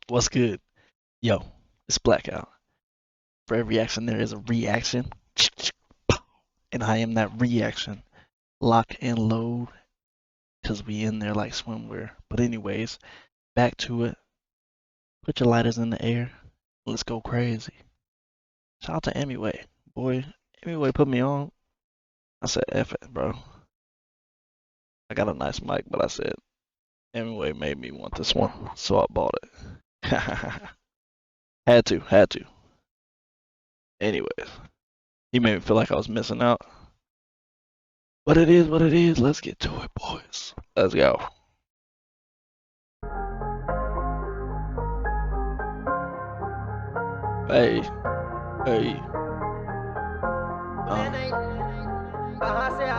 What's good? Yo, it's Blackout. For every action, there is a reaction. And I am that reaction. Lock and load. Because we in there like swimwear. But anyways, back to it. Put your lighters in the air. Let's go crazy. Shout out to Emiway. Boy, Emiway put me on. I said, F it, bro. I got a nice mic, but I said, Emiway made me want this one. So I bought it. Had to. Anyways, he made me feel like I was missing out. But it is what it is. Let's get to it, boys. Let's go. Hey.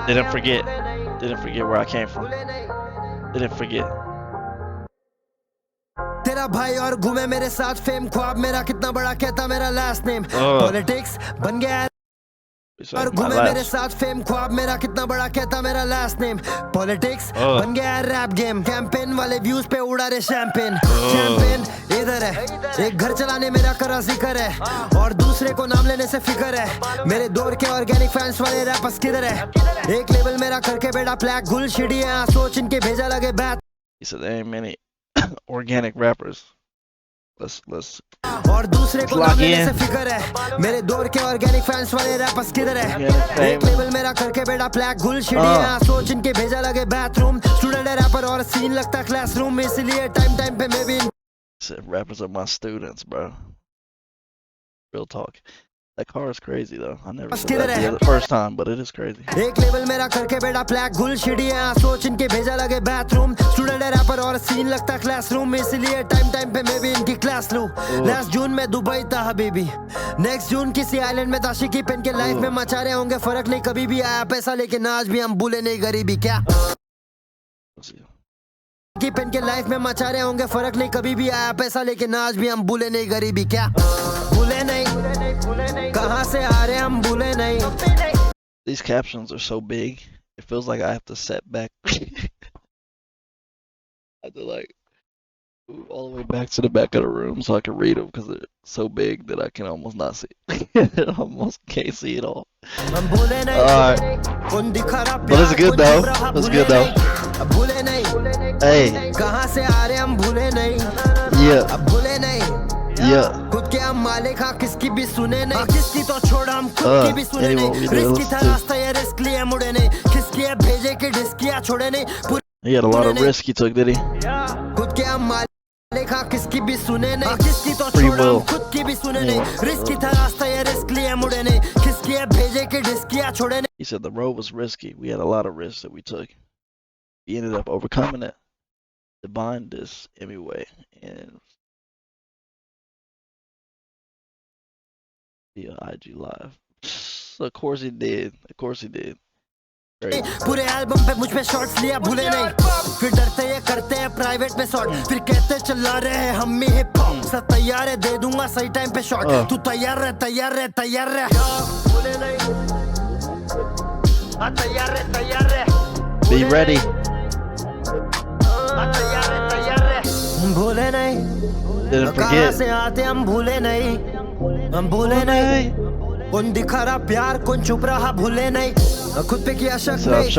Didn't forget where I came from. Didn't forget. तेरा भाई और घूमे मेरे साथ fame ख्वाब मेरा कितना बड़ा कहता मेरा लास्ट नेम पॉलिटिक्स बन गया और घूमे मेरे साथ फेम ख्वाब मेरा कितना बड़ा कहता मेरा लास्ट नेम पॉलिटिक्स बन गया रैप गेम कैंपेन वाले व्यूज पे उड़ा रे शैंपेन इधर है एक घर चलाने मेरा करा जिक्र है और दूसरे को नाम लेने से फिक्र है मेरे दौर के ऑर्गेनिक फैंस वाले रैपर्स किधर है एक लेवल मेरा करके बेटा ब्लैक गुल शिडी है सोच इनके भेजा लगे bat He said there ain't many organic rappers. Let's और दूसरे को नाम लेने से फिक्र है मेरे दौर के ऑर्गेनिक फैंस वाले रैपर्स किधर है एक लेवल मेरा करके बेटा ब्लैक गुल शिडी है सोच इनके भेजा लगे बाथरूम स्टूडेंट है रैपर और सीन लगता क्लासरूम इसलिए टाइम पे मैं भी said rappers are my students, bro. Real talk. That car is crazy though. I never said that the first time, but it is crazy. एक लेवल मेरा करके बेटा ब्लैक गुल शिडी है सोच इनके भेजा लगे बाथरूम स्टूडेंट है रैपर और सीन लगता क्लासरूम इसलिए टाइम पे मैं भी इनकी क्लास लूं लास्ट जून में दुबई था हबीबी नेक्स्ट जून किसी आइलैंड में दाशिकी पेन के लाइफ में मचा रहे होंगे फर्क नहीं कभी भी आया पैसा लेकिन आज भी हम भूले नहीं गरीबी क्या की पेन के लाइफ में मचा रहे होंगे फर्क नहीं कभी भी आया पैसा लेकिन आज भी हम भूले नहीं गरीबी क्या भूले नहीं कहां से आ रहे हम भूले नहीं These captions are so big. It feels like I have to set back. I have to like move all the way back to the back of the room so I can read them because they're so big that I can almost not see. I almost can't see it all. Alright. But it's good though. It's good though. Hey. Yeah. Yeah. खुद के हम मालिक हाँ किसकी भी सुने नहीं किसकी तो छोड़ हम खुद की भी सुने नहीं रिस्की था रास्ता ये रिस्क लिए मुड़े नहीं किसकी है भेजे के डिस्किया छोड़े नहीं He had a lot of risk he took, did he? खुद के हम मालिक हाँ किसकी भी सुने नहीं किसकी तो छोड़ हम खुद की भी सुने नहीं रिस्की था रास्ता ये रिस्क लिए मुड़े नहीं किसकी है भेजे के डिस्किया छोड़े नहीं He said the road was risky. We had a lot of risks that we took. We ended up overcoming it to bind this anyway. And yeah, IG live. Of course he did. Great. पूरे album पे मुझ पे shots लिया भूले नहीं फिर डरते ये करते हैं प्राइवेट में शॉट फिर कहते चला रहे हैं हम भी हिप हॉप सब तैयार है दे दूंगा सही टाइम पे शॉट तू तैयार रह भूले नहीं तैयार रह Be ready. तैयार रह भूले नहीं Didn't कहां forget. से आते हम भूले नहीं हम भूले नहीं कौन दिखा रहा प्यार कौन चुप रहा भूले नहीं खुद पे किया शक नहीं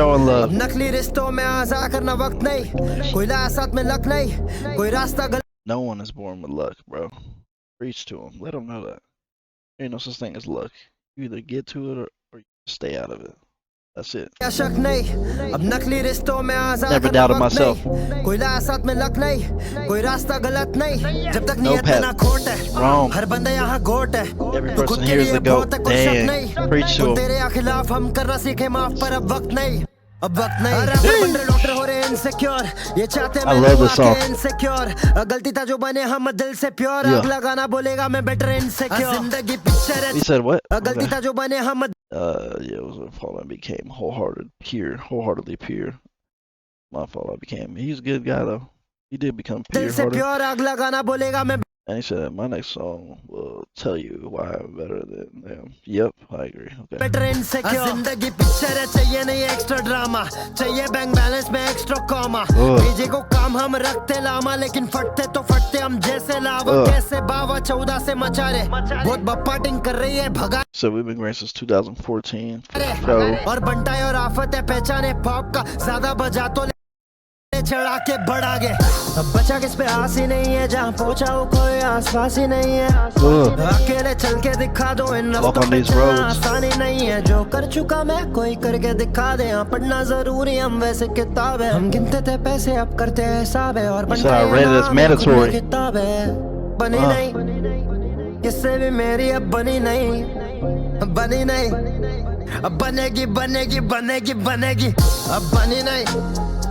अब नकली रिश्तों में आजा करना वक्त नहीं कोई साथ में लक नहीं कोई रास्ता गलत No one is born with luck, bro. Preach to them. Let them know that. There ain't no such thing as luck. You either get to it or you stay out of it. That's it. क्या शक नहीं अब नकली रिश्तों में आजा Never doubted myself. कोई साथ में लक नहीं कोई रास्ता गलत नहीं जब तक नियत में ना खोट है Wrong. हर बंदा यहाँ गोट है Every तो खुद person के here is लिए the goat. बहुत है कोई शक नहीं Damn. Preach to them. तेरे खिलाफ हम करना सीखे माफ पर अब वक्त नहीं अब वक्त नहीं डॉक्टर हो रहे इनसिक्योर ये चाहते हैं मैं इनसिक्योर गलती था जो बने हम दिल से प्योर अगला गाना बोलेगा मैं बेटर इनसिक्योर जिंदगी पिक्चर है He said what? गलती था जो बने हम Yeah, it was my fault I became wholeheartedly pure. My fault I became. He's a good guy though. He did become pure. दिल से प्योर अगला गाना बोलेगा मैं And he said, my next song will tell you why I'm better than them. Yep, I agree. Okay. जिंदगी picture है, चाहिए नहीं एक्स्ट्रा ड्रामा, चाहिए बैंक बैलेंस में एक्स्ट्रा कॉमा, भेजे को काम हम रखते लामा, लेकिन फटते तो फटते हम जैसे लावा, कैसे बावा 14 से मचा रहे, बहुत बप्पाटिंग कर रही है भगा। So we've been great since 2014. और बंटाई और आफत है पहचाने पॉप का, ज्यादा बजा तो चढ़ा के बढ़ा गे, अब बचा किस पे आस ही नहीं है, जहाँ पहुंचा हो कोई आसपास ही नहीं है, अकेले चल के दिखा दो इन रास्तों पे चलना आसानी नहीं है, जो कर चुका मैं कोई करके दिखा दे, यहाँ पढ़ना जरूरी हम वैसे किताब है, हम गिनते थे पैसे अब करते हैं हिसाब है, और किताब है बनी नहीं, किससे भी मेरी अब बनी नहीं, बनी नहीं, अब बनेगी बनेगी बनेगी बनेगी, अब बनी नहीं,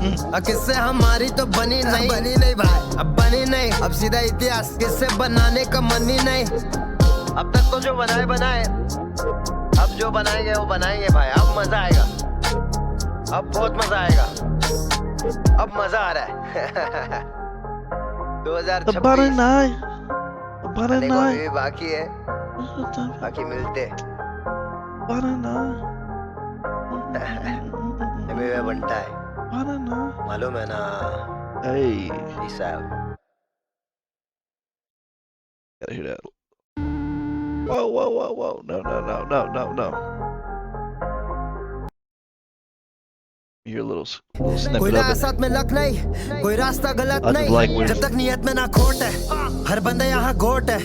किससे हमारी तो बनी नहीं, बनी नहीं भाई, अब बनी नहीं, अब सीधा इतिहास, किससे बनाने का मन ही नहीं, अब तक तो जो बनाए बनाए, अब जो बनाएंगे वो बनाएंगे भाई, अब मजा आएगा, अब बहुत मजा आएगा, अब मजा आ रहा है। 2026 अभी बाकी है, बाकी मिलते अभी वह बनता है, मालूम है ना। Hey. Peace out. Gotta hear that. Whoa, whoa, whoa, whoa. No, no, no, no, no, no. You hear a little snippet of it. साथ में लक नहीं, कोई रास्ता गलत नहीं, जब तक नियत में ना खोट है, हर बंदे यहाँ गोट है,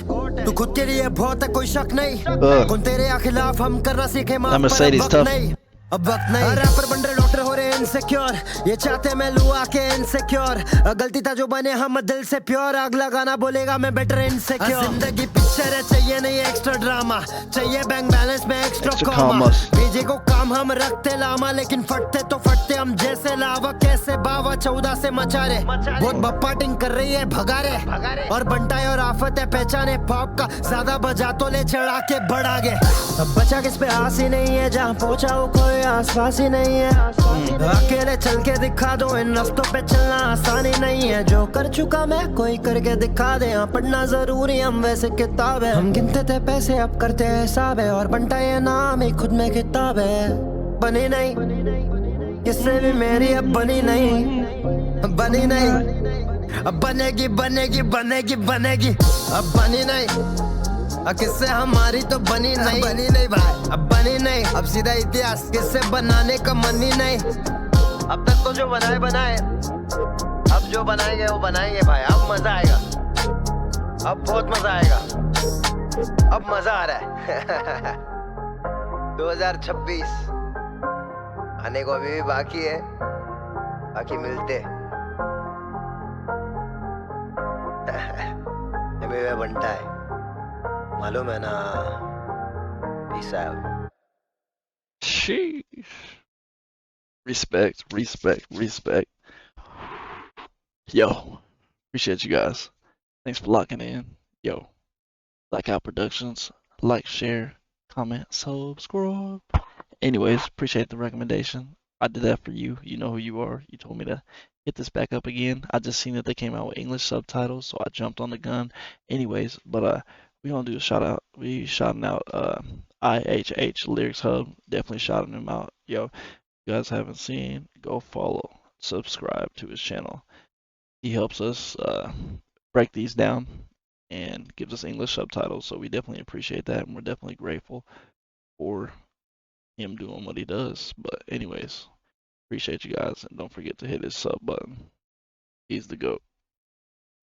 तू खुद के लिए बहुत है कोई शक नहीं, कौन तेरे खिलाफ हम करना सीखे माफ नहीं, अब वक्त नहीं, रैपर बन रहे डॉक्टर हो रहे इनसिक्योर, ये चाहते मैं लूँ आके इनसिक्योर, गलती था जो बने हम दिल से प्योर, अगला गाना बोलेगा मैं बेटर इनसिक्योर, जिंदगी पिक्चर है, चाहिए नहीं एक्स्ट्रा ड्रामा, चाहिए बैंक बैलेंस में एक्स्ट्रा कॉमा, भेजे को काम हम रखते लामा, लेकिन फटते तो फटते हम जैसे लावा, कैसे बावा 14 से मचा रहे, बहुत बप्पाटिंग कर रही है भगा रहे, और बंटाई और आफत है पहचाने पॉप का, ज्यादा बजा तो ले चढ़ा के बढ़ा गे, अब बचा किस पे आस ही नहीं है, जहाँ पहुंचा हो कोई आसपास ही नहीं है, अकेले चल के दिखा दो इन रास्तों पे चलना आसानी नहीं है, जो कर चुका मैं कोई करके दिखा दे, यहाँ पढ़ना जरूरी हम वैसे किताब है, हम गिनते थे पैसे अब करते हैं हिसाब है, और बंटा ये नाम ही खुद में किताब है, बनी नहीं, किससे भी मेरी अब बनी नहीं, बनी नहीं, अब बनेगी बनेगी बनेगी बनेगी, अब बनी नहीं, किससे हमारी तो बनी नहीं, बनी नहीं भाई, अब बनी नहीं, अब सीधा इतिहास, किससे बनाने का मन ही नहीं, अब तक तो जो बनाए बनाए, अब जो बनाएंगे वो बनाएंगे भाई, अब मजा आएगा, अब बहुत मजा आएगा, अब मजा आ रहा है। 2026 आने को अभी भी बाकी है, बाकी मिलते अभी वह बनता है, मालूम है ना। Peace out. Sheesh. Respect, respect, respect. Yo, appreciate you guys. Thanks for locking in. Yo, Blackout Productions. Like, share, comment, subscribe. Anyways, appreciate the recommendation. I did that for you. You know who you are. You told me to get this back up again. I just seen that they came out with English subtitles, so I jumped on the gun. Anyways, but we gonna do a shout out. We shouting out IHH Lyrics Hub. Definitely shouting him out. Yo, if you guys haven't seen, go follow, subscribe to his channel. He helps us break these down and gives us English subtitles, so we definitely appreciate that, and we're definitely grateful for him doing what he does. But anyways, appreciate you guys, and don't forget to hit his sub button. He's the GOAT.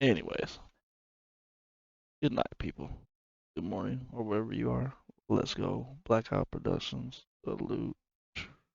Anyways, good night, people. Good morning, or wherever you are. Let's go. Blackout Productions. Salute.